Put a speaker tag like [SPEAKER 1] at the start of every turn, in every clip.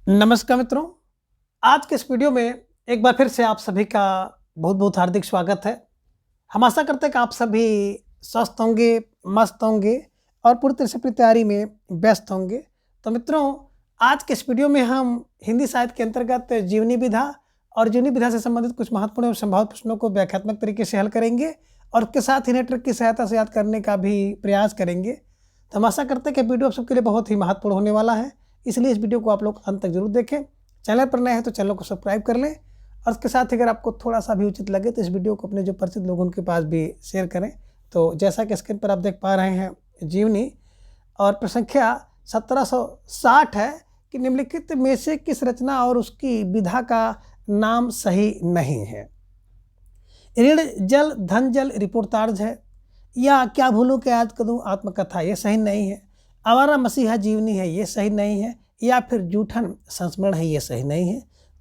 [SPEAKER 1] नमस्कार मित्रों, आज के इस वीडियो में एक बार फिर से आप सभी का बहुत बहुत हार्दिक स्वागत है। हम आशा करते हैं कि आप सभी स्वस्थ होंगे, मस्त होंगे और पूरी तरह से अपनी तैयारी में व्यस्त होंगे। तो मित्रों, आज के इस वीडियो में हम हिंदी साहित्य के अंतर्गत जीवनी विधा और जीवनी विधा से संबंधित कुछ महत्वपूर्ण एवं संभावित प्रश्नों को व्याख्यात्मक तरीके से हल करेंगे और उसके साथ ही नेटवर्क की सहायता से याद करने का भी प्रयास करेंगे। तो हम आशा करते हैं कि वीडियो आप सबके लिए बहुत ही महत्वपूर्ण होने वाला है, इसलिए इस वीडियो को आप लोग अंत तक जरूर देखें। चैनल पर नए हैं तो चैनल को सब्सक्राइब कर लें और उसके साथ ही अगर आपको थोड़ा सा भी उचित लगे तो इस वीडियो को अपने जो परिचित लोगों के पास भी शेयर करें। तो जैसा कि स्क्रीन पर आप देख पा रहे हैं, जीवनी और प्रश्न संख्या 1760 है कि निम्नलिखित में से किस रचना और उसकी विधा का नाम सही नहीं है। ऋण जल धन जल रिपोर्टार्ज है, या क्या भूलूं क्या याद करूं आत्मकथा, ये सही नहीं है। आवारा मसीहा जीवनी है, ये सही नहीं है। या फिर जूठन संस्मरण है, ये सही नहीं है।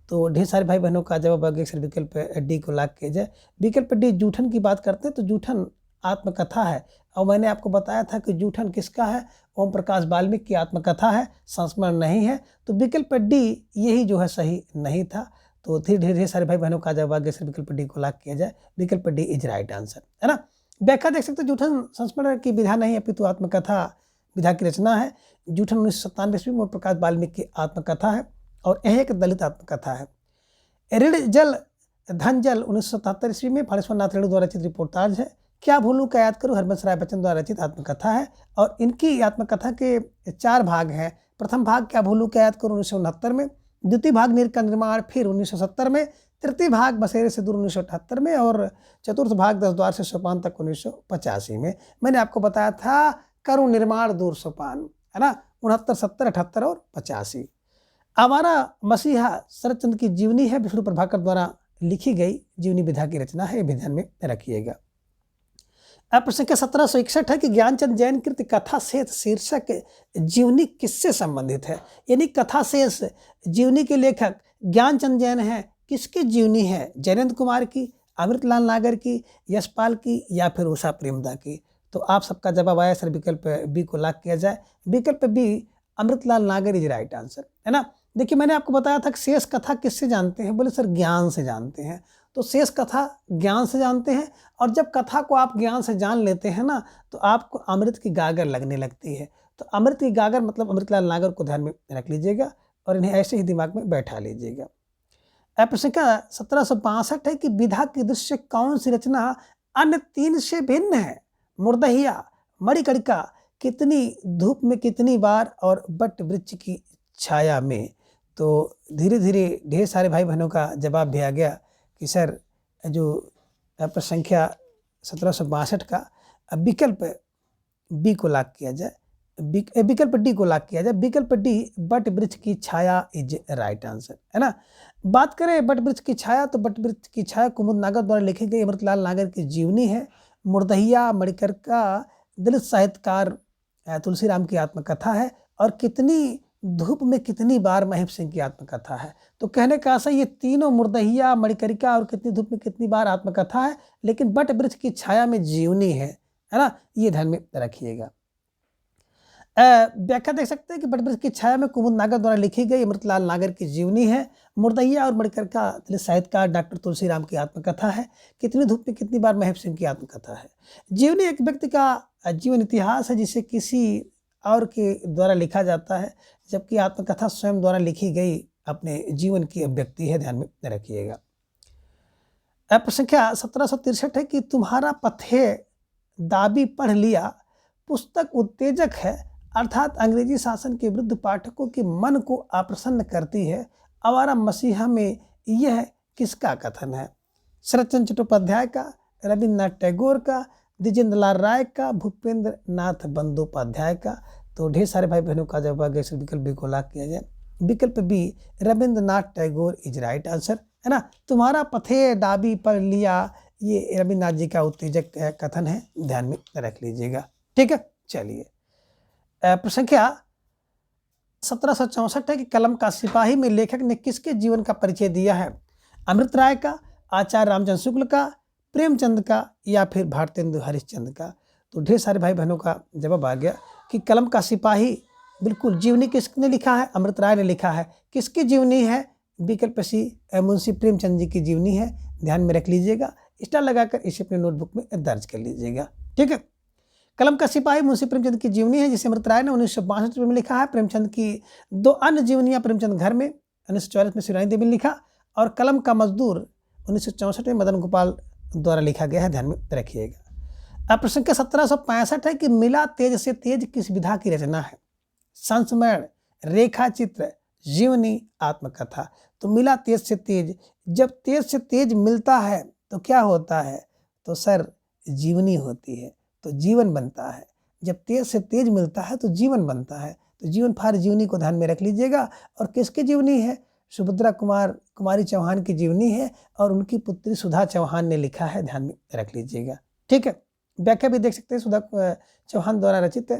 [SPEAKER 1] तो ढेर सारे भाई बहनों का जवाब अगर विकल्प डी को लाख किया जाए। विकल्प डी जूठन की बात करते हैं तो जूठन आत्मकथा है और मैंने आपको बताया था कि जूठन किसका है, ओम प्रकाश वाल्मीकि की आत्मकथा है, संस्मरण नहीं है। तो विकल्प डी यही जो है सही नहीं था। तो ढेर सारे भाई बहनों का जवाब अगर विकल्प डी को लाख किया जाए। विकल्प डी इज राइट आंसर, है ना। व्याख्या देख सकते हो, जूठन संस्मरण की विधा नहीं अपितु आत्मकथा विधा की रचना है। जूठन 1997 ईस्वी में प्रकाश वाल्मीकि की आत्मकथा है और यह एक दलित आत्मकथा है। ऋण जल धन जल 1977 ईस्वी में फणेश्वर नाथ रेणु द्वारा रचित रिपोर्टाज है। क्या भूलूं क्या याद करूं हरबंस राय बच्चन द्वारा रचित आत्मकथा है और इनकी आत्मकथा के 4 भाग हैं। प्रथम भाग क्या भूलूं क्या याद करूं 1969 में, द्वितीय भाग नीर का निर्माण फिर 1970 में, तृतीय भाग बसेरे से दूर 1978 में और चतुर्थ भाग 10 द्वार से सोपान तक 1985 में। मैंने आपको बताया था करुण निर्माण दूर सोपान, है ना, 69, 70, 78 और 85। आवारा मसीहा शरदचंद्र की जीवनी है, विष्णु प्रभाकर द्वारा लिखी गई जीवनी विधा की रचना है, ये ध्यान में रखिएगा। अब प्रश्न संख्या 1761 है कि ज्ञानचंद जैन कृत कथा शेष शीर्षक जीवनी किससे संबंधित है। यानी कथा शेष जीवनी के लेखक ज्ञानचंद जैन है, किसकी जीवनी है, जयनंद कुमार की, अमृतलाल नागर की, यशपाल की या फिर उषा प्रेमदा की। तो आप सबका जवाब आया सर विकल्प बी को लाख किया जाए। विकल्प बी अमृतलाल नागर इज राइट आंसर, है ना। देखिए मैंने आपको बताया था कि शेष कथा किससे जानते हैं, बोले सर ज्ञान से जानते हैं। तो शेष कथा ज्ञान से जानते हैं और जब कथा को आप ज्ञान से जान लेते हैं ना तो आपको अमृत की गागर लगने लगती है। तो अमृत की गागर मतलब अमृतलाल नागर को ध्यान में रख लीजिएगा और इन्हें ऐसे ही दिमाग में बैठा लीजिएगा। प्रश्न का 1762 है कि विधा की दृश्य कौन सी रचना अन्य 3 से भिन्न है। मुर्दहिया, मणिकर्णिका, कितनी धूप में कितनी बार और बट वृक्ष की छाया में। तो धीरे धीरे ढेर सारे भाई बहनों का जवाब भी आ गया कि सर जो प्रश्न संख्या 1762 का विकल्प बी को लाख किया जाए, विकल्प डी को लाख किया जाए। विकल्प डी बट वृक्ष की छाया इज राइट आंसर, है ना। बात करें बट वृक्ष की छाया तो बट वृक्ष की छाया कुमुद नागर द्वारा लिखी गई अमृतलाल नागर की जीवनी है। मुर्दहिया मणिकर्णिका दलित साहित्यकार तुलसीराम की आत्मकथा है और कितनी धूप में कितनी बार महिप सिंह की आत्मकथा है। तो कहने का आशा ये तीनों मुर्दहिया मणिकर्णिका और कितनी धूप में कितनी बार आत्मकथा है, लेकिन बट वृक्ष की छाया में जीवनी है ना, ये ध्यान में रखिएगा। व्याख्या देख सकते हैं कि बट वृक्ष की छाया में कुमुद नागर द्वारा लिखी गई अमृतलाल नागर की जीवनी है। मुर्दहिया और मणिकर्णिका दलित साहित्यकार डॉक्टर तुलसीराम की आत्मकथा है। कितनी धूप में कितनी बार महिप सिंह की आत्मकथा है। जीवनी एक व्यक्ति का जीवन इतिहास है जिसे किसी और के द्वारा लिखा जाता है, जबकि आत्मकथा स्वयं द्वारा लिखी गई अपने जीवन की अभिव्यक्ति है, ध्यान में रखिएगा। प्रश्न संख्या 1763 है कि तुम्हारा पथे दाबी पढ़ लिया पुस्तक उत्तेजक है, अर्थात अंग्रेजी शासन के विरुद्ध पाठकों के मन को अप्रसन्न करती है। आवारा मसीहा में यह किसका कथन है। शरदचंद्र चट्टोपाध्याय का, रविन्द्रनाथ टैगोर का, द्विजेंद्र लाल राय का, भूपेंद्र नाथ बंदोपाध्याय का। तो ढेर सारे भाई बहनों का जवाब विकल्प बी को लाख किया जाए। विकल्प B Rabindranath Tagore is right answer, है ना। तुम्हारा पथे दाबी पढ़ लिया ये रविन्द्रनाथ जी का उत्तेजक कथन है, ध्यान में रख लीजिएगा, ठीक है। चलिए प्रश्न संख्या 1764 है कि कलम का सिपाही में लेखक ने किसके जीवन का परिचय दिया है। अमृत राय का, आचार्य रामचंद्र शुक्ल का, प्रेमचंद का या फिर भारतेंदु हरिश्चंद्र का। तो ढेर सारे भाई बहनों का जवाब आ गया कि कलम का सिपाही बिल्कुल जीवनी किसने लिखा है? अमृत राय ने लिखा है। किसकी जीवनी है? विकल्प सी मुंशी प्रेमचंद जी की जीवनी है। ध्यान में रख लीजिएगा, स्टार लगाकर इसे अपने नोटबुक में दर्ज कर लीजिएगा। ठीक है। कलम का सिपाही मुंशी प्रेमचंद की जीवनी है, जिसे अमृत राय ने 1962 में लिखा है। प्रेमचंद की दो अन्य जीवनियां प्रेमचंद घर में 1944 में शिवरानी देवी ने लिखा, और कलम का मजदूर 1964 में मदन गोपाल द्वारा लिखा गया है। ध्यान में रखिएगा। अब प्रश्न संख्या 1765 है कि मिला तेज से तेज किस विधा की रचना है? संस्मरण, रेखा चित्र, जीवनी, आत्मकथा। तो मिला तेज से तेज, जब तेज से तेज मिलता है तो क्या होता है? तो सर जीवनी होती है, तो जीवन बनता है। जब तेज से तेज मिलता है तो जीवन बनता है, तो जीवन फार जीवनी को ध्यान में रख लीजिएगा। और किसकी जीवनी है? सुभद्रा कुमारी चौहान की जीवनी है, और उनकी पुत्री सुधा चौहान ने लिखा है। ध्यान में रख लीजिएगा। ठीक है। व्याख्या भी देख सकते हैं, सुधा चौहान द्वारा रचित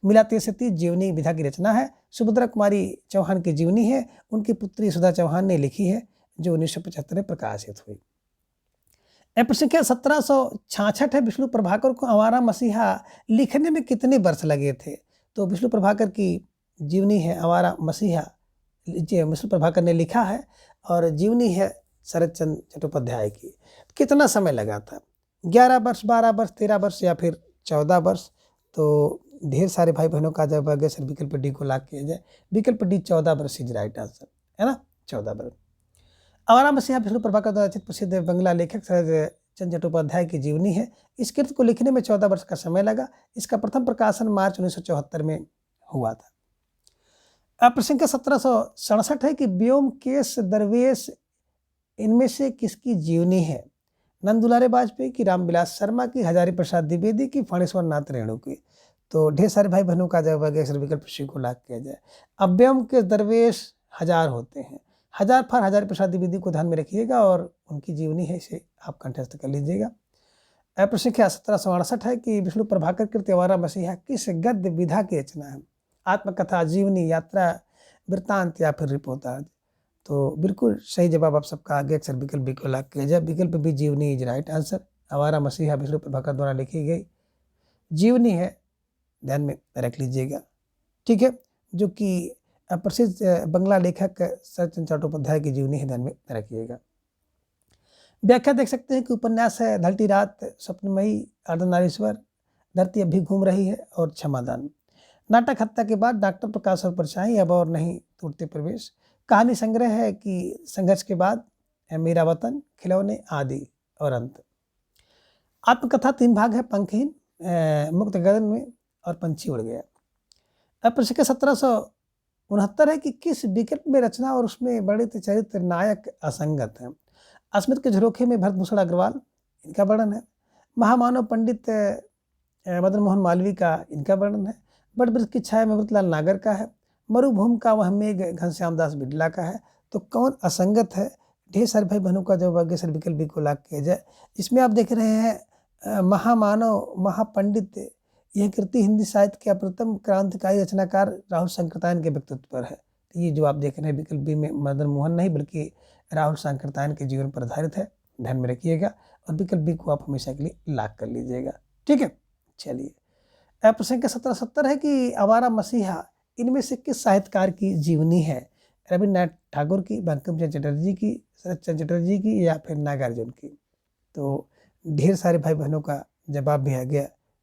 [SPEAKER 1] मिला तेज से तेज जीवनी विधा की रचना है। सुभद्रा कुमारी चौहान की जीवनी है, उनकी पुत्री सुधा चौहान ने लिखी है, जो 1975 में प्रकाशित हुई। प्रश्न संख्या 1766 है, विष्णु प्रभाकर को आवारा मसीहा लिखने में कितने वर्ष लगे थे? तो विष्णु प्रभाकर की जीवनी है आवारा मसीहा, विष्णु प्रभाकर ने लिखा है, और जीवनी है शरद चंद्र चट्टोपाध्याय की। कितना समय लगा था? 11 वर्ष, 12 वर्ष, 13 वर्ष या फिर 14 वर्ष? तो ढेर सारे भाई बहनों का जब अगर सर विकल्प डी को लाग किया जाए, विकल्प डी 14 वर्ष इज राइट आंसर, है ना, 14 वर्ष। आवारा मसीहा विष्णु प्रभाकर द्वारा रचित प्रसिद्ध बंगला लेखक शरद चंद्र चट्टोपाध्याय की जीवनी है। इस कृत को लिखने में 14 वर्ष का समय लगा। इसका प्रथम प्रकाशन मार्च 1974 में हुआ था। अब प्रश्न संख्या 1767 है कि व्योमकेश दरवेश इनमें से किसकी जीवनी है? नंदुलारे वाजपेयी की, रामविलास शर्मा की, हजारी प्रसाद द्विवेदी की, फणेश्वर नाथ रेणु की? तो ढेर सारे भाई बहनों का जब अगर विकल्प सी को लाग किया जाए, अब व्योमकेश दरवेश 1000 होते हैं। 1000 फार हजारी प्रसाद द्विवेदी को ध्यान में रखिएगा, और उनकी जीवनी है, इसे आप कंठस्थ कर लीजिएगा। प्रश्न संख्या 1768 है कि विष्णु प्रभाकर कृत आवारा मसीहा किस गद्य विधा की रचना है? आत्मकथा, जीवनी, यात्रा, वृत्तांत या फिर रिपोर्टाज? तो बिल्कुल सही जवाब आप सबका आगे अक्सर विकल्प बी को लाग किया जाए। विकल्प बी जीवनी इज राइट आंसर। आवारा मसीहा विष्णु प्रभाकर द्वारा लिखी गई जीवनी है, ध्यान में रख लीजिएगा। ठीक है, जो कि प्रसिद्ध बंगला लेखक शरद चंद्र चट्टोपाध्याय की जीवनी है, ध्यान में रखिएगा। व्याख्या देख सकते हैं कि उपन्यास है ढलती रात, स्वप्नमयी, अर्धनारीश्वर, धरती अभी घूम रही है, और क्षमादान। नाटक हत्या के बाद, डॉक्टर प्रकाश और परछाई, अब और नहीं टूटते प्रवेश। कहानी संग्रह है कि संघर्ष के बाद, मेरा वतन, खिलौने, आदि और अंत। आत्मकथा 3 भाग है, पंखहीन, मुक्त गगन में, और पंछी उड़ गया। अब प्रश्न संख्या 1769 है कि किस विकल्प में रचना और उसमें वर्णित चरित्र नायक असंगत है? अस्मित के झरोखे में भरतभूषण अग्रवाल, इनका वर्णन है। महामानव पंडित मदन मोहन मालवीय का, इनका वर्णन है। बड़ वृक्ष की छाया में अमृतलाल नागर का है। मरुभूमि का वह मेघ घनश्याम दास बिड़ला का है। तो कौन असंगत है? ढेर सारे भाई बहनों का जब आगे सर विकल्प बी को लाग किया जाए, इसमें आप देख रहे हैं महामानव महापंडित, यह कृति हिंदी साहित्य के अप्रथम क्रांतिकारी रचनाकार राहुल सांकृत्यायन के व्यक्तित्व पर है। तो ये जो आप देख रहे हैं विकल्प बी में मदन मोहन नहीं बल्कि राहुल सांकृत्यायन के जीवन पर आधारित है, ध्यान में रखिएगा, और विकल्प बी को आप हमेशा के लिए लाग कर लीजिएगा। ठीक है, चलिए। प्रश्न संख्या 1770 है कि आवारा मसीहा इनमें से किस साहित्यकार की जीवनी है? रविन्द्रनाथ ठाकुर की, बंकिम चंद्र चटर्जी की, शरद चंद्र चटर्जी की, या फिर नागार्जुन की? तो ढेर सारे भाई बहनों का जवाब भी आ गया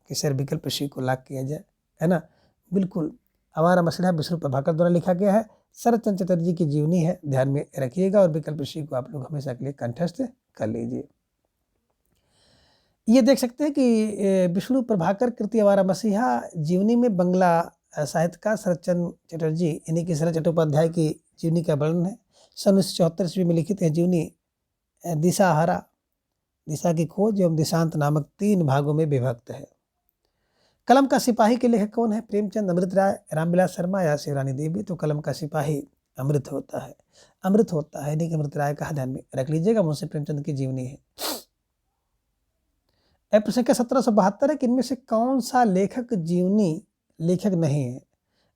[SPEAKER 1] कि सर विकल्प सी को लाग किया जाए, है ना। बिल्कुल, आवारा मसीहा विष्णु प्रभाकर द्वारा लिखा गया है, शरद चंद्र चटर्जी की जीवनी है, ध्यान में रखिएगा, और विकल्प सी को आप लोग हमेशा के लिए कंठस्थ कर लीजिए। ये देख सकते हैं कि विष्णु प्रभाकर कृति आवारा मसीहा जीवनी में बंगला साहित्यकार शरद चंद्र चटर्जी यानी कि शरद चट्टोपाध्याय की जीवनी का वर्णन है। सन 1974 ईस्वी में लिखित है जीवनी दिशाहारा, दिशा की खोज एवं दिशांत नामक 3 भागों में विभक्त है। कलम का सिपाही के लेखक कौन है? प्रेमचंद, अमृत राय, रामविलास शर्मा या शिवरानी देवी? तो कलम का सिपाही अमृत होता है, अमृत होता है, नहीं कि अमृत राय का, ध्यान में रख लीजिएगा, मुंशी प्रेमचंद की जीवनी है। प्रश्न संख्या 1772 है कि इनमें से कौन सा लेखक जीवनी लेखक नहीं है?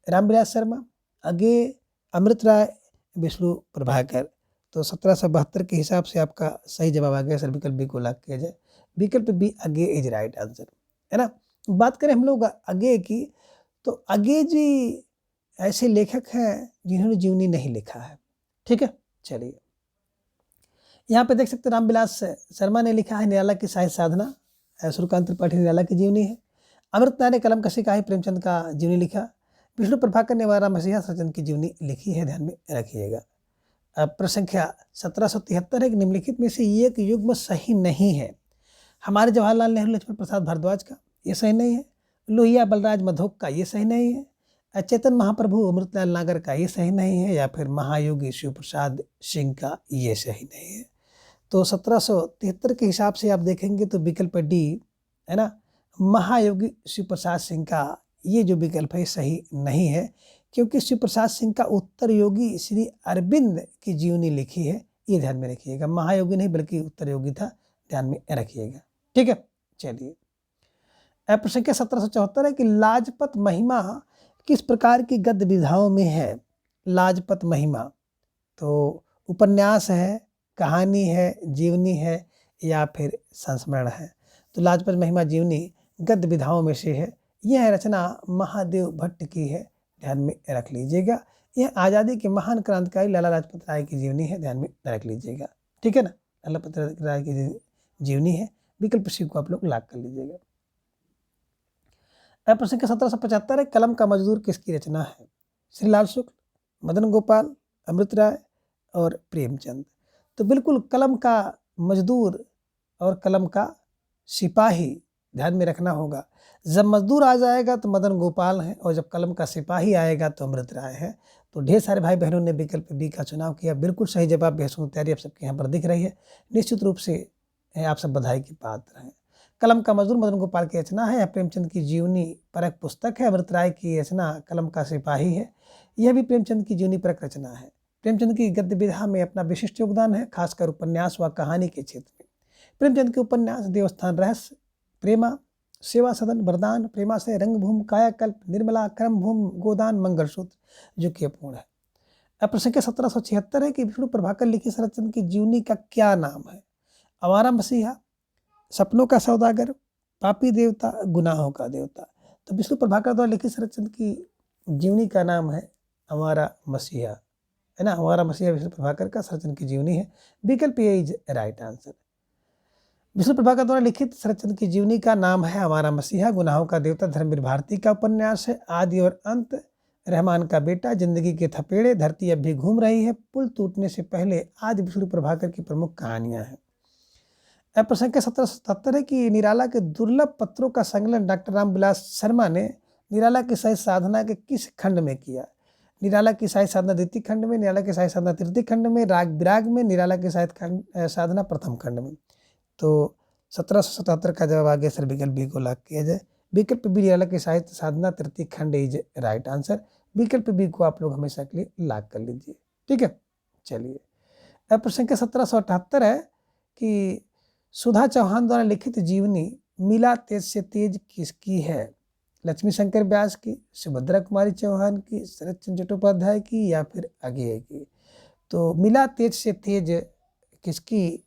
[SPEAKER 1] रामविलास शर्मा, अगे, अमृत राय, विष्णु प्रभाकर? तो 1772 के हिसाब से आपका सही जवाब आ गया सर, विकल्प बी को लाग किया जाए। विकल्प बी अगे इज राइट आंसर, है ना। बात करें हम लोग अगे की, तो आगे जी ऐसे लेखक हैं जिन्होंने जीवनी नहीं लिखा है। ठीक है, चलिए यहाँ पे देख सकते हैं रामविलास शर्मा ने लिखा है निराला की साहित्य साधना, सूर्यकांत त्रिपाठी निराला की जीवनी है। अमृतनाथ ने कलम कसी का ही प्रेमचंद का जीवनी लिखा। विष्णु प्रभाकर ने वारा मसीहा सरचंद की जीवनी लिखी है, ध्यान में रखिएगा। प्रश्न संख्या 1773 है कि निम्नलिखित में से एक युग्म सही नहीं है। हमारे जवाहरलाल नेहरू लक्ष्मण प्रसाद भारद्वाज का ये सही नहीं है। लोहिया बलराज मधोक का ये सही नहीं है। चेतन महाप्रभु अमृतलाल नागर का ये सही नहीं है। या फिर महायोगी शिव प्रसाद सिंह का ये सही नहीं है। तो 1773 के हिसाब से आप देखेंगे तो विकल्प डी है ना, महायोगी शिव प्रसाद सिंह का ये जो विकल्प है सही नहीं है, क्योंकि शिव प्रसाद सिंह का उत्तर योगी श्री अरविंद की जीवनी लिखी है, ये ध्यान में रखिएगा। महायोगी नहीं बल्कि उत्तर योगी था, ध्यान में रखिएगा। ठीक है, चलिए प्रश्न संख्या 1774 है कि लाजपत महिमा किस प्रकार की गद्य विधाओं में है। लाजपत महिमा तो उपन्यास है, कहानी है, जीवनी है या फिर संस्मरण है। तो लाजपत महिमा जीवनी गद्य विधाओं में से है। यह रचना महादेव भट्ट की है, ध्यान में रख लीजिएगा। यह आज़ादी के महान क्रांतिकारी लाला लाजपत राय की जीवनी है, ध्यान में रख लीजिएगा। ठीक है ना, लाला लाजपत राय की जीवनी है। विकल्प सी को आप लोग लॉक कर लीजिएगा। प्रश्न संख्या 1775 है कलम का मजदूर किसकी रचना है। श्रीलाल शुक्ल, मदन गोपाल, अमृत राय और प्रेमचंद। तो बिल्कुल कलम का मजदूर और कलम का सिपाही ध्यान में रखना होगा। जब मजदूर आ जाएगा तो मदन गोपाल है और जब कलम का सिपाही आएगा तो अमृत राय है। तो ढेर सारे भाई बहनों ने विकल्प बी का चुनाव किया। बिल्कुल सही जवाब बेहसूद तैयारी आप सबके यहाँ पर दिख रही है। निश्चित रूप से आप सब बधाई की पात्र हैं। कलम का मजदूर मदन गोपाल की रचना है। प्रेमचंद की जीवनी परक पुस्तक है। अमृत राय की रचना कलम का सिपाही है। यह भी प्रेमचंद की जीवनी परक रचना है। प्रेमचंद की गद्य विधा में अपना विशिष्ट योगदान है, खासकर उपन्यास व कहानी के क्षेत्र में। प्रेमचंद के उपन्यास देवस्थान रहस्य, प्रेमा, सेवा सदन, वरदान, प्रेमाशय, रंगभूमि, कायाकल्प, निर्मला, क्रमभूमि, गोदान, मंगलसूत्र जो कि अपूर्ण है। अब प्रश्न संख्या 1776 है कि विष्णु प्रभाकर लिखी शरतचंद्र की जीवनी का क्या नाम है। आवारा मसीहा, सपनों का सौदागर, पापी देवता, गुनाहों का देवता। तो विष्णु प्रभाकर द्वारा लिखी शरतचंद्र की जीवनी का नाम है आवारा मसीहा, है ना। आवारा मसीहा विष्णु प्रभाकर का शरतचंद्र की जीवनी है। विकल्प A is right answer. Vishnu Prabhakar द्वारा लिखित शरतचंद्र की जीवनी का नाम है हमारा मसीहा, गुनाहों का देवता धर्मवीर भारती का उपन्यास है, आदि और अंत, रहमान का बेटा, जिंदगी के थपेड़े, धरती अब भी घूम रही है, पुल टूटने से पहले आदि विष्णु प्रभाकर की प्रमुख कहानियां हैं। प्रश्न संख्या 1777 है कि निराला के दुर्लभ पत्रों का संकलन डॉक्टर रामविलास शर्मा ने निराला की साहित्य साधना के किस खंड में किया। निराला की साहित्य साधना द्वितीय खंड में, निराला की साहित्य साधना तृतीय खंड में, राग विराग में, निराला की साहित्य साधना प्रथम खंड में। तो 1777 का जवाब आगे सर विकल्प बी को लॉक किया जाए। विकल्प बी निराला की साहित्य साधना तृतीय खंड इज राइट आंसर। विकल्प बी को आप लोग हमेशा के लिए लॉक कर लीजिए। ठीक है, चलिए अब प्रश्न संख्या 1778 है कि सुधा चौहान द्वारा लिखित जीवनी मिला तेज से तेज किसकी है। लक्ष्मी शंकर व्यास की, सुभद्रा कुमारी चौहान की, शरत चंद्र चट्टोपाध्याय की या फिर अज्ञेय की। तो मिला तेज से तेज किसकी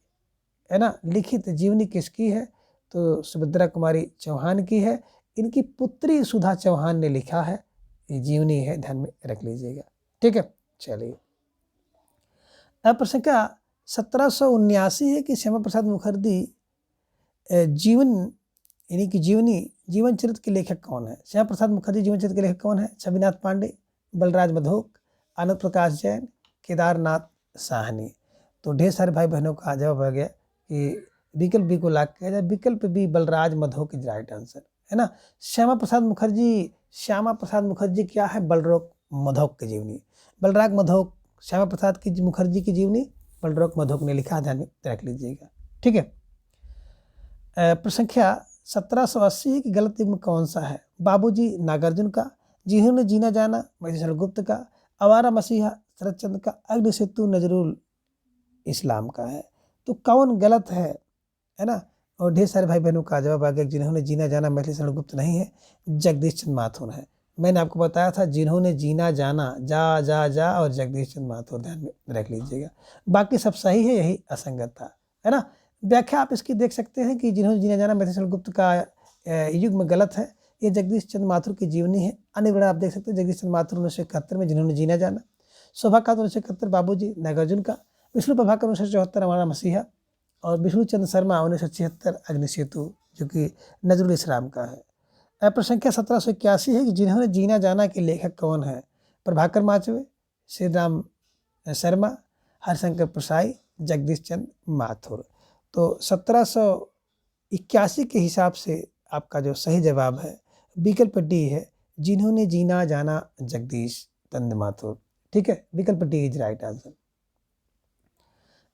[SPEAKER 1] है ना, लिखित जीवनी किसकी है। तो सुभद्रा कुमारी चौहान की है। इनकी पुत्री सुधा चौहान ने लिखा है, ये जीवनी है, ध्यान में रख लीजिएगा। ठीक है, चलिए अब प्रश्न संख्या 1779 है कि श्यामा प्रसाद मुखर्जी जीवन यानी कि जीवन चरित्र के लेखक कौन है। श्यामा प्रसाद मुखर्जी जीवन चरित्र के लेखक कौन है। छविनाथ पांडे, बलराज मधोक, आनंद प्रकाश जैन, केदारनाथ साहनी। तो ढेर सारे भाई बहनों का जवाब आ गया कि विकल्प बी को लॉक किया जाए। विकल्प B Balraj Madhok is right answer, है ना। श्यामा प्रसाद मुखर्जी क्या है, बलरोग मधोक की जीवनी। बलराग मधोक श्यामा प्रसाद की मुखर्जी की जीवनी बलरोग मधोक ने लिखा, ध्यान में रख लीजिएगा। ठीक है, प्रश्न संख्या 1780 की गलत युग्म कौन सा है। बाबूजी नागार्जुन का, जिन्होंने जीना जाना मधुसूदन गुप्त का, आवारा मसीहा शरतचंद्र का, अग्नि सेतु नजरुल इस्लाम का है। तो कौन गलत है ना। और ढेर सारे भाई बहनों का जवाब आ गया जिन्होंने जीना जाना मधुसूदन गुप्त नहीं है, जगदीश चंद्र माथुर है। मैंने आपको बताया था जिन्होंने जीना जाना जा जा जा और जगदीश चंद्र माथुर, ध्यान में रख लीजिएगा। बाकी सब सही है, यही असंगत था, है ना। व्याख्या आप इसकी देख सकते हैं कि जिन्होंने जीना जाना मधुसूदन गुप्त का युग्म गलत है। ये जगदीश चंद्र माथुर की जीवनी है। अन्य विवरण आप देख सकते हैं जगदीश चंद्र माथुर 1971 में, जिन्होंने जीना जाना। शोभा कांत 1971 बाबूजी नागार्जुन का। विष्णु प्रभाकर 1974 हमारा मसीहा। और विष्णु चंद्र शर्मा 1976 अग्निसेतु, जो कि नजरुल इस्लाम का है। प्रश्न संख्या 1781 है कि जिन्होंने जीना जाना के लेखक कौन है? प्रभाकर माचवे, श्री राम शर्मा, हरिशंकर प्रसाई, जगदीश चंद्र माथुर। तो 1781 के हिसाब से आपका जो सही जवाब है विकल्प डी है, जिन्होंने जीना जाना जगदीश चंद्र माथुर। ठीक है, विकल्प डी इज राइट आंसर।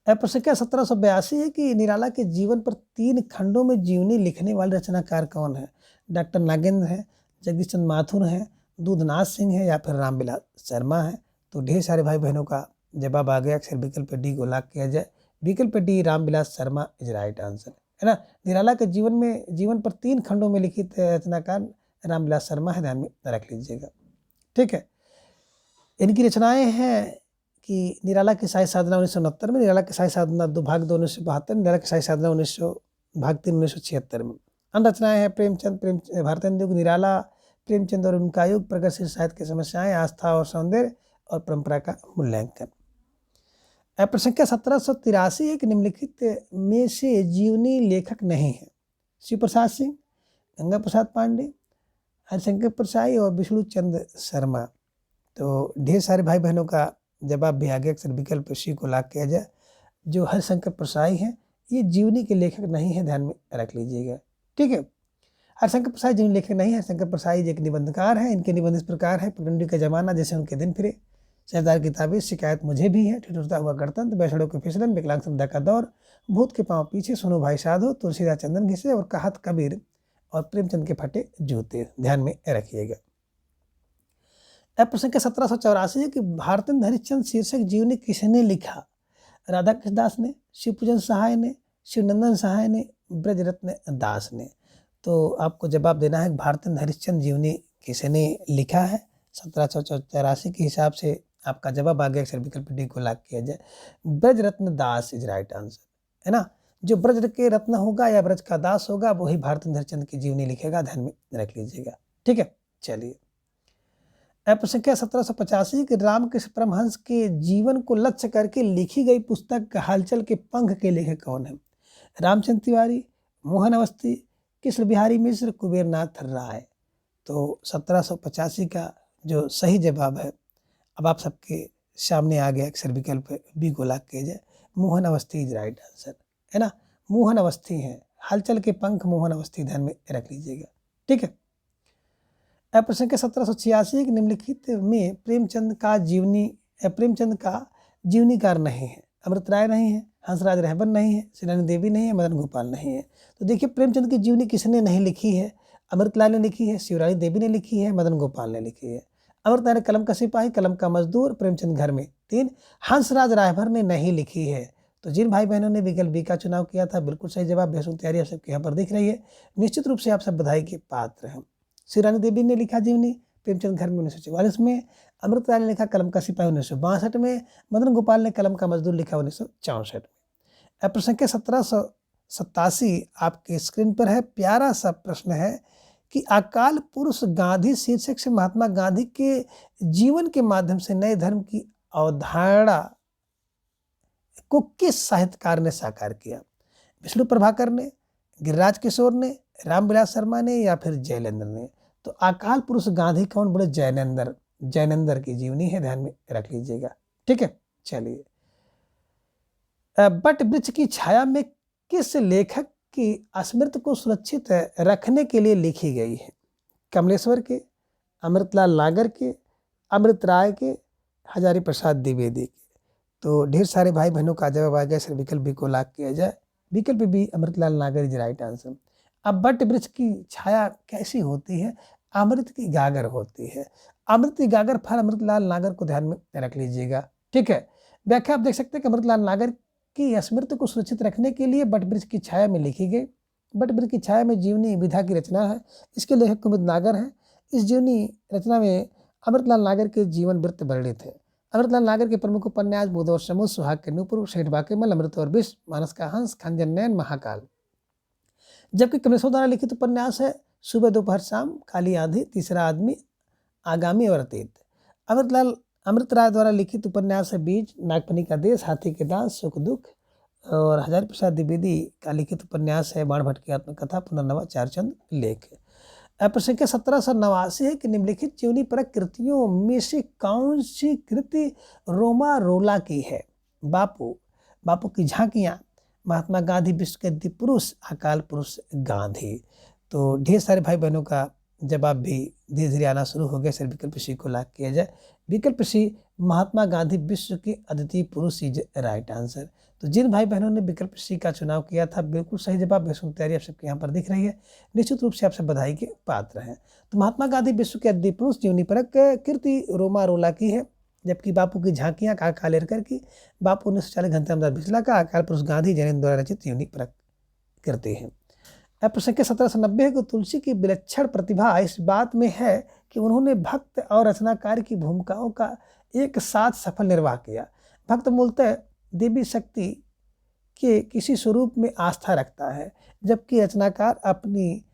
[SPEAKER 1] प्रश्न संख्या 1782 है कि निराला के जीवन पर 3 खंडों में जीवनी लिखने वाले रचनाकार कौन है? डॉक्टर नागेंद्र है, जगदीश चंद्र माथुर है, दूधनाथ सिंह है, या फिर रामविलास शर्मा है। तो ढेर सारे भाई बहनों का जवाब आ गया, अक्सर विकल्प डी को लॉक किया जाए। विकल्प D Ramvilas Sharma is right answer, है ना। निराला के जीवन पर 3 खंडों में लिखित रचनाकार रामविलास शर्मा है, ध्यान में रख लीजिएगा। ठीक है, इनकी रचनाएं हैं कि निराला की शाही साधना 1969 में, निराला की शाही साधना 2 भाग 2 1972, निराला की शाही साधना 1900 भाग 3 1976 में। अन्य रचनाएं हैं प्रेमचंद भारतेंदु युग, निराला, प्रेमचंद और उनका युग, प्रगतिशील साहित्य की समस्याएं, आस्था और सौंदर्य, और परंपरा का मूल्यांकन। प्रश्न संख्या 1783 है कि निम्नलिखित में से जीवनी लेखक नहीं है? शिव प्रसाद सिंह, गंगा प्रसाद पांडे, हरिशंकर प्रसाई और विष्णु चंद्र शर्मा। तो ढेर सारे भाई बहनों का जवाब भी आगे, अक्सर विकल्प सी को लॉक किया जाए। जो हरिशंकर प्रसाई हैं ये जीवनी के लेखक नहीं है, ध्यान में रख लीजिएगा। ठीक है, हरिशंकर प्रसाई जीवनी लेखक नहीं है। हरिशंकर प्रसाई एक निबंधकार हैं। इनके निबंध इस प्रकार है: पगडंडी का जमाना, जैसे उनके दिन फिरे, सरदार की ताबीज, शिकायत मुझे भी है, ठिठुरता हुआ गणतंत्र, बैसड़ों के फिसलन, विकलांग श्रद्धा का दौर, भूत के पांव पीछे, सुनो भाई साधो, तुलसीदास चंदन घिसे, और कहत कबीर, और प्रेमचंद के फटे जूते। ध्यान में रखिएगा। प्रश्न संख्या 1784 है कि भारतेंद्र हरिश्चंद्र शीर्षक जीवनी किसने लिखा? राधा कृष्ण दास ने, शिवपूजन सहाय ने, शिवनंदन सहाय ने, ब्रजरत्न दास ने। तो आपको जवाब देना है भारतेंद्र हरिश्चंद्र जीवनी किसने लिखा है। 1784 के हिसाब से आपका जवाब आ गया, अक्सर विकल्प डी को लॉक किया जाए। ब्रजरत्न दास इज राइट आंसर, है ना। जो ब्रज के रत्न होगा या ब्रज का दास होगा वही भारतेंद्र हरिश्चंद्र की जीवनी लिखेगा, ध्यान में रख लीजिएगा। ठीक है, चलिए। प्रश्न संख्या 1785 कि रामकृष्ण परमहंस के जीवन को लक्ष्य करके लिखी गई पुस्तक हालचल के पंख के लेखक कौन है? रामचंद्र तिवारी, मोहन अवस्थी, कृष्ण बिहारी मिश्र, कुबेरनाथ राय। तो 1785 का जो सही जवाब है अब आप सबके सामने आ गया, अक्सर विकल्प बी को लॉक किया जाए। Mohan Awasthi is right answer, है ना। मोहन अवस्थी हैं, हालचल के पंख मोहन अवस्थी, ध्यान में रख लीजिएगा। ठीक है। प्रश्न संख्या 1786 कि निम्नलिखित में प्रेमचंद का जीवनीकार नहीं है? अमृत राय नहीं है, हंसराज रहबर नहीं है, शिलानी देवी नहीं है, मदन गोपाल नहीं है। तो देखिए, प्रेमचंद की जीवनी किसने नहीं लिखी है? अमृतलाल ने लिखी है, शिवरानी देवी ने लिखी है, मदन गोपाल ने लिखी है। अमृत राय कलम का सिपाही, कलम का मजदूर, प्रेमचंद घर में 3, हंसराज रायभर ने नहीं लिखी है। तो जिन भाई बहनों ने विकल्प बी का चुनाव किया था बिल्कुल सही जवाब, बेहतरीन तैयारी आप सबके यहाँ पर दिख रही है। निश्चित रूप से आप सब बधाई के पात्र हैं। शिवरानी देवी ने लिखा जीवनी प्रेमचंद घर में 1944 में, अमृत राय ने लिखा कलम का सिपाही 1962 में, मदन गोपाल ने कलम का मजदूर लिखा 1964 में। प्रश्न संख्या 1787 आपके स्क्रीन पर है। प्यारा सा प्रश्न है कि अकाल पुरुष गांधी शीर्षक से महात्मा गांधी के जीवन के माध्यम से नए धर्म की अवधारणा को किस साहित्यकार ने साकार किया? विष्णु प्रभाकर ने, गिरिराज किशोर ने, रामविलास शर्मा ने, या फिर जयलेंद्र ने। तो अकाल पुरुष गांधी कौन बोले? जैनेंद्र की जीवनी है, ध्यान में रख लीजिएगा। ठीक है, चलिए। बट वृक्ष की छाया में किस लेखक की स्मृति को सुरक्षित रखने के लिए लिखी गई है? कमलेश्वर के, अमृतलाल नागर के, अमृत राय के, हजारी प्रसाद द्विवेदी के। तो ढेर सारे भाई बहनों का जवाब आ गया, सर विकल्प बी को लॉक किया जाए। विकल्प बी अमृतलाल नागर इज राइट आंसर। अब बट वृक्ष की छाया कैसी होती है? अमृत की गागर होती है। अमृत की गागर फल अमृतलाल नागर को ध्यान में रख लीजिएगा। ठीक है, व्याख्या आप देख सकते हैं कि अमृतलाल नागर की स्मृति को सुरक्षित रखने के लिए बट वृक्ष की छाया में लिखी गई। बट वृक्ष की छाया में जीवनी विधा की रचना है, इसके लेखक कुमुद नागर हैं। इस जीवनी रचना में अमृतलाल नागर के जीवन वृत्त वर्णित है। अमृतलाल नागर के प्रमुख उपन्यास बुध और समूह, सुहाग के नूपुर, शेठ बाकेमल, अमृत और विष, मानस का हंस, खंजन नयन, महाकाल। जबकि कमलेश्वर द्वारा लिखित उपन्यास है सुबह दोपहर शाम काली आंधी, तीसरा आदमी, आगामी और अतीत। अमृत राय द्वारा लिखित उपन्यास है बीज, नागफनी का देश, हाथी के दांत, सुख दुख। और हजारी प्रसाद द्विवेदी का लिखित उपन्यास है बाणभट्ट की आत्मकथा, पुनर्नवा, चारचंद लेख। प्रश्न संख्या 1789 है कि निम्नलिखित जीवनी परक कृतियों में से कौन सी कृति रोमारोला की है? बापू की झांकियां, महात्मा गांधी विश्व के दिव्य पुरुष, अकाल पुरुष गांधी। तो ढेर सारे भाई बहनों का जवाब भी धीरे धीरे आना शुरू हो गया। सर विकल्प सी को लॉक किया जाए। विकल्प सी महात्मा गांधी विश्व के अद्वितीय पुरुष इज राइट आंसर। तो जिन भाई बहनों ने विकल्प सी का चुनाव किया था बिल्कुल सही जवाब। बेसुन तैयारी आप सबके यहाँ पर दिख रही है, निश्चित रूप से आपसे बधाई के पात्र हैं। तो महात्मा गांधी विश्व के अद्वितीय पुरुष जीवनी परक कृति रोमारोला की है, जबकि बापू की झांकियां कालेरकर की, बापू 1940 घंटे रामदास बिस्ला का, अकाल पुरुष गांधी जैन द्वारा रचित जीवनी परक कृति है। अब प्रश्न संख्या 1790 है कि तुलसी की विलक्षण प्रतिभा इस बात में है कि उन्होंने भक्त और रचनाकार की भूमिकाओं का एक साथ सफल निर्वाह किया। भक्त मूलतः देवी शक्ति के किसी स्वरूप में आस्था रखता है, जबकि रचनाकार अपनी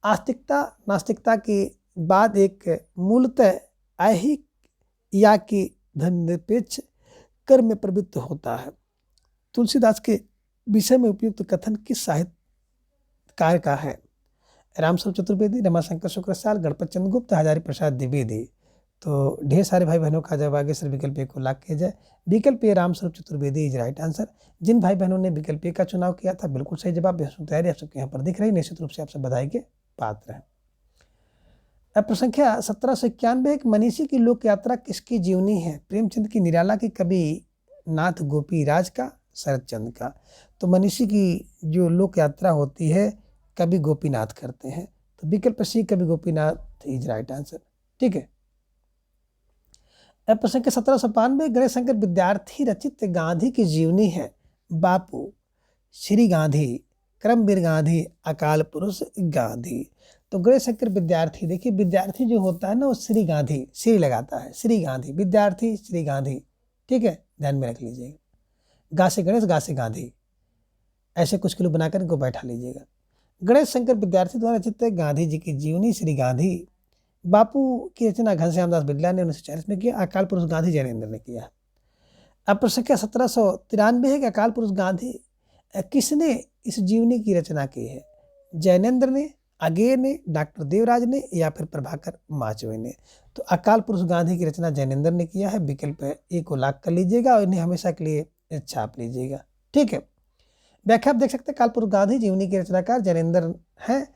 [SPEAKER 1] आस्तिकता नास्तिकता के बाद एक मूलतः ऐहिक या कि धर्मनिरपेक्ष कर्म में प्रवृत्त होता है। तुलसीदास के विषय में उपयुक्त कथन किस साहित्यकार का है? रामस्वरूप चतुर्वेदी, रमाशंकर शुक्लसाल, गणपत चंद्र गुप्त, हजारी प्रसाद द्विवेदी। तो ढेर सारे भाई बहनों का जब आगे सर विकल्प ए को लॉक किया जाए। विकल्प A Ramswaroop Chaturvedi is right answer. जिन भाई बहनों ने विकल्प ए का चुनाव किया था बिल्कुल सही जवाब। तैयारी आप सबके यहाँ पर दिख रही, निश्चित रूप से आपसे बधाई के पात्र है। अब प्रश्न संख्या 1791 एक मनीषी की लोक यात्रा किसकी जीवनी है? प्रेमचंद की, निराला की, कवि नाथ गोपी राज का, शरद चंद्र का। तो मनीषी की जो लोक यात्रा होती है कवि गोपीनाथ करते हैं। तो विकल्प सी कवि गोपीनाथ इज राइट आंसर। ठीक है। अब प्रश्न संख्या 1792 गणेश शंकर विद्यार्थी रचित गांधी की जीवनी है। बापू, श्री गांधी, करमवीर गांधी, अकाल पुरुष गांधी। तो गणेश शंकर विद्यार्थी, देखिए विद्यार्थी जो होता है ना वो श्री गांधी, श्री लगाता है, श्री गांधी, विद्यार्थी श्री गांधी। ठीक है, ध्यान में रख लीजिएगा। गा से गणेश, गा से गांधी, ऐसे कुछ किलो बनाकर इनको बैठा लीजिएगा। गणेश शंकर विद्यार्थी द्वारा रचित गांधी जी की जीवनी श्री गांधी। बापू की रचना घनश्याम दास बिरला ने 1940 में किया। अकाल पुरुष गांधी जैनेन्द्र ने किया। अब प्रश्न संख्या 1793 है कि अकाल पुरुष गांधी किसने इस जीवनी की रचना की है? जैनेन्द्र ने, अगेय ने, डॉक्टर देवराज ने या फिर प्रभाकर माचवे ने। तो अकाल पुरुष गांधी की रचना जैनेन्द्र ने किया है। विकल्प ए को लॉक कर लीजिएगा और इन्हें हमेशा के लिए छाप लीजिएगा। ठीक है। व्याख्या आप देख सकते हैं, अकाल पुरुष गांधी जीवनी के रचनाकार जैनेन्द्र हैं।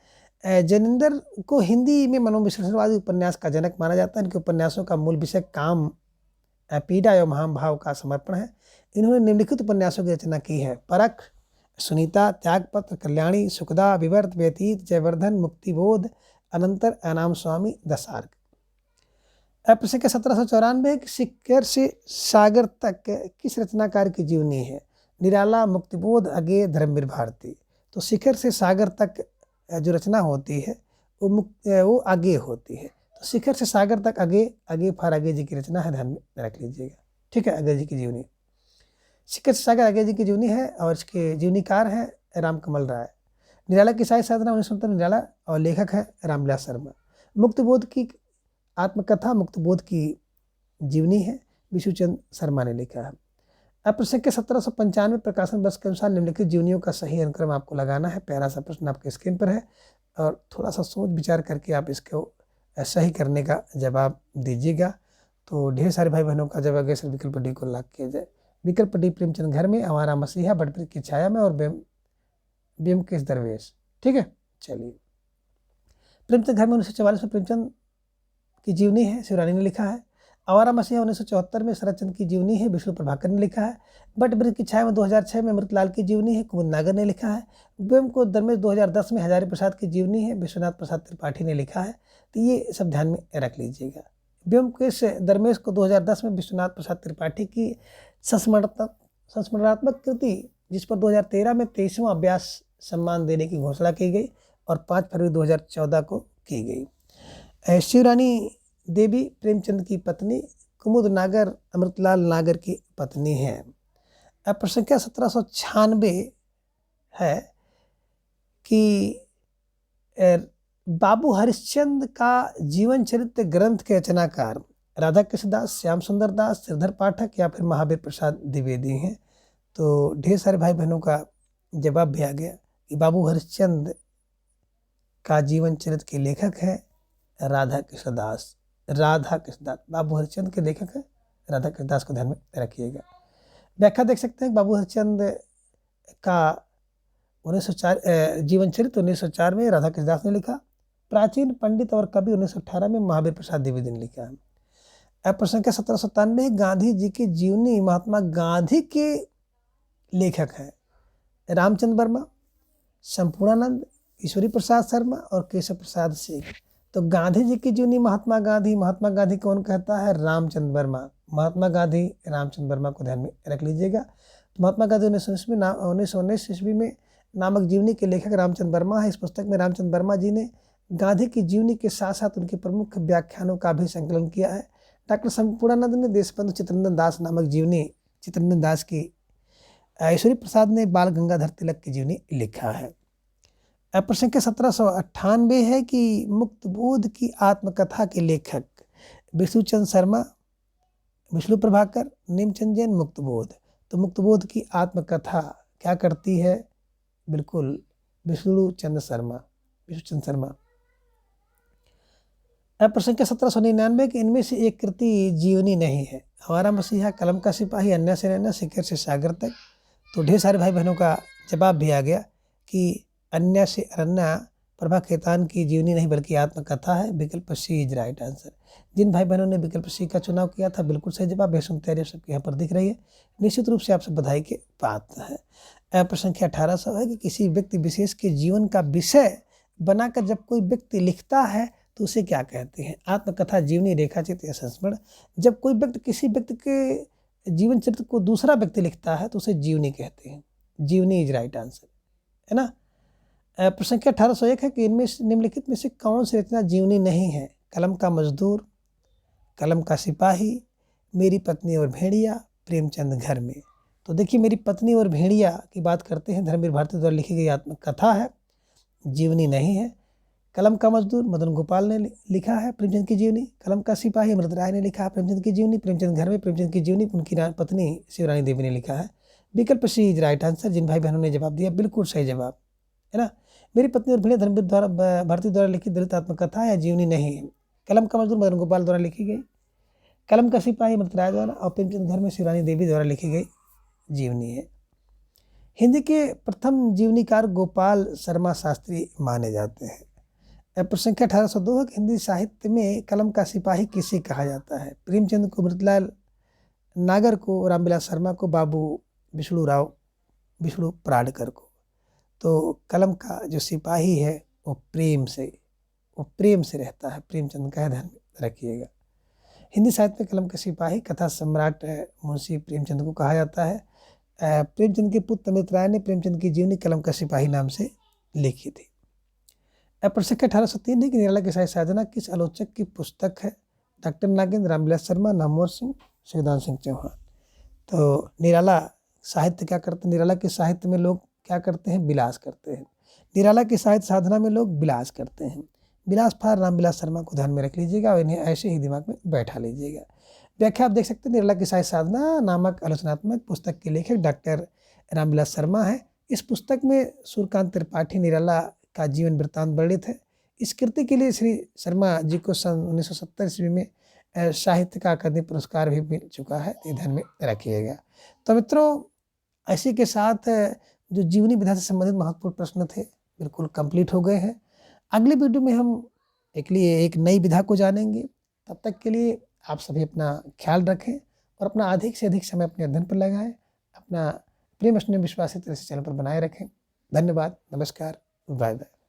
[SPEAKER 1] जैनेन्द्र को हिंदी में मनोविश्लेषणवादी उपन्यास का जनक माना जाता है। इनके उपन्यासों का मूल विषय काम, पीड़ा एवं महाभाव का समर्पण है। इन्होंने निम्नलिखित उपन्यासों की रचना की है: परख, सुनीता, त्यागपत्र, कल्याणी, सुखदा, विवर्त, व्यतीत, जयवर्धन, मुक्तिबोध, अनंतर, अनाम स्वामी, दशार्क। प्रश्न के 1794 शिखर से सागर तक किस रचनाकार की जीवनी है? निराला, मुक्तिबोध, अगेय, धर्मवीर भारती। तो शिखर से सागर तक जो रचना होती है वो अगेय होती है। तो शिखर से सागर तक अगेय फॉर अगेय जी की रचना है, ध्यान में रख लीजिएगा। ठीक है, अगेय जी की जीवनी, शिखर से सागर अगेय जी की जीवनी है और इसके जीवनीकार है रामकमल राय। निराला की साहित्य साधना 1970 निराला और लेखक है रामविलास शर्मा। मुक्तिबोध की आत्मकथा मुक्तिबोध की जीवनी है, विष्णुचंद शर्मा ने लिखा है। अब प्रश्न के 1795 प्रकाशन वर्ष के अनुसार निम्नलिखित जीवनियों का सही अनुक्रम आपको लगाना है। प्यारा सा प्रश्न आपके स्क्रीन पर है और थोड़ा सा सोच विचार करके आप इसको सही करने का जवाब दीजिएगा। तो ढेर सारे भाई बहनों का जवाब अगर विकल्प डी को लॉक किया जाए। विकल्प डी प्रेमचंद घर में, हमारा मसीहा, बटप्रीत की छाया में और ब्योमकेश दरवेश। ठीक है, चलिए। प्रेमचंद घर में 1944 में प्रेमचंद की जीवनी है, शिवरानी ने लिखा है। आवारा मसीहा 1974 में शरद चंद्र की जीवनी है, विष्णु प्रभाकर ने लिखा है। बटप्रीत की छाया में 2006 में अमृतलाल की जीवनी है, कुमुद नागर ने लिखा है। ब्योमकेश दरवेश 2010 में हजारी प्रसाद की जीवनी है, विश्वनाथ प्रसाद त्रिपाठी ने लिखा है। तो ये सब ध्यान में रख लीजिएगा। ब्योमकेश दरवेश को 2010 में विश्वनाथ प्रसाद त्रिपाठी की संस्मरणात्मक कृति, जिस पर 2013 में 23वां अभ्यास सम्मान देने की घोषणा की गई और 5 फरवरी 2014 को की गई। शिवरानी देवी प्रेमचंद की पत्नी, कुमुद नागर अमृतलाल नागर की पत्नी है। अब प्रश्न संख्या 1796 है कि बाबू हरिश्चंद्र का जीवन चरित्र ग्रंथ के रचनाकार राधा कृष्णदास, श्याम सुंदर दास, श्रीधर पाठक या फिर महावीर प्रसाद द्विवेदी हैं। तो ढेर सारे भाई बहनों का जवाब भी आ गया कि बाबू हरिश्चंद्र का जीवन चरित्र के लेखक है राधा कृष्णदास। राधा कृष्णदास बाबू हरिश्चंद्र के लेखक है राधा कृष्णदास को ध्यान में रखिएगा। व्याख्या देख सकते हैं बाबू हरिश्चंद्र का 1904 जीवन चरित्र 1904 में राधा कृष्णदास ने लिखा। प्राचीन पंडित और कवि 1918 में महावीर प्रसाद द्विवेदी ने लिखा है। अब प्रश्न संख्या 1797, गांधी जी की जीवनी महात्मा गांधी के लेखक हैं रामचंद्र वर्मा, संपूर्णानंद, ईश्वरी प्रसाद शर्मा और केशव प्रसाद सिंह। तो गांधी जी की जीवनी महात्मा गांधी कौन कहता है? रामचंद्र वर्मा। महात्मा गांधी रामचंद्र वर्मा को ध्यान में रख लीजिएगा। महात्मा गांधी 1919 ईस्वी में नामक जीवनी के लेखक रामचंद्र वर्मा है। इस पुस्तक में रामचंद्र वर्मा जी ने गांधी की जीवनी के साथ साथ उनके प्रमुख व्याख्यानों का भी संकलन किया है। डॉक्टर संपूर्णानंद ने देशबंधु चित्तरंजन दास नामक जीवनी चित्तरंजन दास की, ईश्वरी प्रसाद ने बाल गंगाधर तिलक की जीवनी लिखा है। प्रश्न संख्या 1798 है कि मुक्तबोध की आत्मकथा के लेखक विष्णुचंद्र शर्मा, विष्णु प्रभाकर, नीमचंद जैन। मुक्तबोध, तो मुक्तबोध की आत्मकथा क्या करती है? बिल्कुल विष्णुचंद्र शर्मा। प्रश्न संख्या 1799 कि इनमें से एक कृति जीवनी नहीं है। हमारा मसीहा, कलम का सिपाही, अन्य से नैना, शिखर से सागर तक। तो ढेर सारे भाई बहनों का जवाब भी आ गया कि अन्य से अरण्या प्रभा खेतान की जीवनी नहीं बल्कि आत्मकथा है। विकल्प सी इज राइट आंसर। जिन भाई बहनों ने विकल्प सी का चुनाव किया था बिल्कुल सही जवाब। बेसुम तैयारी सबके यहाँ पर दिख रही है, निश्चित रूप से आप सब बधाई के पात्र हैं। प्रश्न संख्या 1800 है कि किसी व्यक्ति विशेष के जीवन का विषय बनाकर जब कोई व्यक्ति लिखता है तो उसे क्या कहते हैं? आत्मकथा, जीवनी, रेखाचित्र या संस्मरण। जब कोई व्यक्ति किसी व्यक्ति के जीवन चरित्र को दूसरा व्यक्ति लिखता है तो उसे जीवनी कहते हैं। जीवनी इज राइट आंसर, है ना। प्रश्न संख्या 1801 है कि इनमें निम्नलिखित में से कौन सी रचना जीवनी नहीं है? कलम का मजदूर, कलम का सिपाही, मेरी पत्नी और भेड़िया, प्रेमचंद घर में। तो देखिए, मेरी पत्नी और भेड़िया की बात करते हैं, धर्मवीर भारती द्वारा लिखी गई आत्मकथा है, जीवनी नहीं है। कलम का मजदूर मदन गोपाल ने लिखा है प्रेमचंद की जीवनी। कलम का सिपाही अमृत राय ने लिखा है प्रेमचंद की जीवनी। प्रेमचंद घर में प्रेमचंद की जीवनी उनकी पत्नी शिवरानी देवी ने लिखा है। विकल्प सी इज राइट आंसर। जिन भाई बहनों ने जवाब दिया बिल्कुल सही जवाब, है ना। मेरी पत्नी और भेड़िया धर्मवीर द्वारा भारती द्वारा लिखित दलित आत्मकथा या जीवनी नहीं है। कलम का मजदूर मदन गोपाल द्वारा लिखी गई। कलम का सिपाही अमृत राय द्वारा और प्रेमचंद घर में शिवरानी देवी द्वारा लिखी गई जीवनी है। हिंदी के प्रथम जीवनीकार गोपाल शर्मा शास्त्री माने जाते हैं। प्रश्न संख्या 1802 है कि हिंदी साहित्य में कलम का सिपाही किसे कहा जाता है? प्रेमचंद को, अमृतलाल नागर को, रामविलास शर्मा को, बाबू विष्णु पराडकर को। तो कलम का जो सिपाही है वो प्रेम से रहता है, प्रेमचंद का ध्यान रखिएगा। हिंदी साहित्य में कलम का सिपाही कथा सम्राट मुंशी प्रेमचंद को कहा जाता है। प्रेमचंद के पुत्र अमृत राय ने प्रेमचंद की जीवनी कलम का सिपाही नाम से लिखी थी। प्रश्न संख्या 1803 है कि निराला की साहित्य साधना किस आलोचक की पुस्तक है? डॉक्टर नागेंद्र, रामविलास शर्मा, नामवर सिंह, शिवदान सिंह चौहान। तो निराला साहित्य क्या करते हैं? निराला के साहित्य में लोग क्या करते हैं? विलास करते हैं। निराला की साहित्य साधना में लोग विलास करते हैं। विलास फार रामविलास शर्मा को ध्यान में रख लीजिएगा और इन्हें ऐसे ही दिमाग में बैठा लीजिएगा। व्याख्या आप देख सकते हैं, निराला की साहित्य साधना नामक आलोचनात्मक पुस्तक के लेखक डॉक्टर रामविलास शर्मा है। इस पुस्तक में सूर्यकांत त्रिपाठी निराला का जीवन वृत्तांत वर्णित है। इस कृति के लिए श्री शर्मा जी को सन 1970 ईस्वी में साहित्य का अकादमी पुरस्कार भी मिल चुका है, ये ध्यान में रखिएगा। तो मित्रों, इसी के साथ जो जीवनी विधा से संबंधित महत्वपूर्ण प्रश्न थे बिल्कुल कंप्लीट हो गए हैं। अगले वीडियो में हम एक नई विधा को जानेंगे। तब तक के लिए आप सभी अपना ख्याल रखें और अपना अधिक से अधिक समय अपने अध्ययन पर लगाएं। अपना प्रेम स्नेह विश्वास इस तरह से चैनल पर बनाए रखें। धन्यवाद, नमस्कार, बाय बाय।